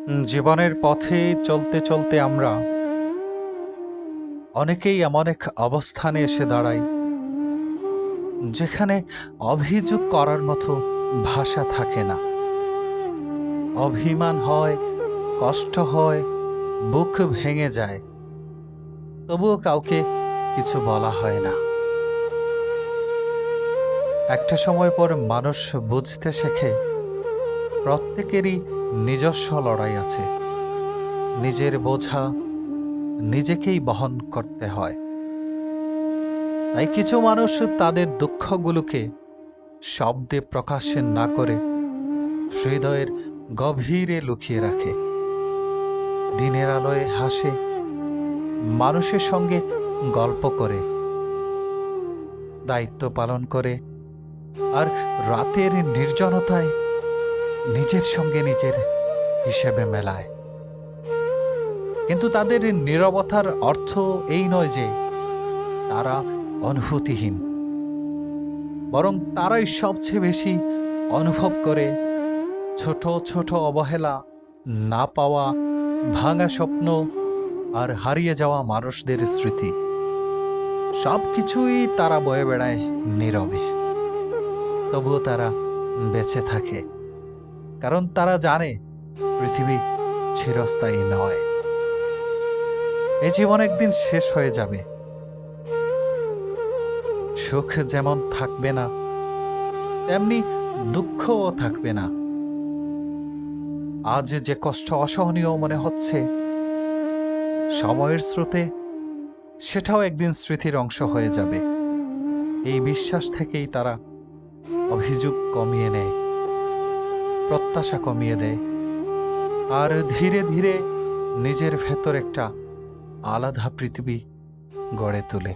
জীবনের পথে চলতে চলতে আমরা অনেকেই এমন এক অবস্থানে এসে দাঁড়াই যেখানে অভিযোগ করার মতো ভাষা থাকে না। অভিমান হয়, কষ্ট হয়, বুক ভেঙে যায়, তবুও কাউকে কিছু বলা হয় না। একটা সময় পর মানুষ বুঝতে শেখে প্রত্যেকেরই নিজস্ব লড়াই আছে। নিজের বোঝা নিজেকেই বহন করতে হয়। তাই কিছু মানুষ তাদের দুঃখগুলোকে শব্দে প্রকাশ না করে হৃদয়ের গভীরে লুকিয়ে রাখে। দিনের আলোয় হাসে, মানুষের সঙ্গে গল্প করে, দায়িত্ব পালন করে, আর রাতের নির্জনতায় নিজের সঙ্গে নিজের হিসেবে মেলায়। কিন্তু তাদের নীরবতার অর্থ এই নয় যে তারা অনুভূতিহীন, বরং তারাই সবচেয়ে বেশি অনুভব করে ছোট ছোট অবহেলা, না পাওয়া, ভাঙা স্বপ্ন আর হারিয়ে যাওয়া মানুষদের স্মৃতি। সব কিছুই তারা বয়ে বেড়ায় নীরবে, তবুও তারা বেঁচে থাকে, কারণ তারা জানে পৃথিবী চিরস্থায়ী নয়। এই জীবন একদিন শেষ হয়ে যাবে। সুখ যেমন থাকবে না, তেমনি দুঃখও থাকবে না। আজ যে কষ্ট অসহনীয় মনে হচ্ছে, সময়ের স্রোতে সেটাও একদিন স্মৃতির অংশ হয়ে যাবে। এই বিশ্বাস থেকেই তারা অভিযোগ কমিয়ে নেয়, প্রত্যাশা কমিয়ে দেয়, আর ধীরে ধীরে নিজের ভেতর একটা আলাদা পৃথিবী গড়ে তোলে।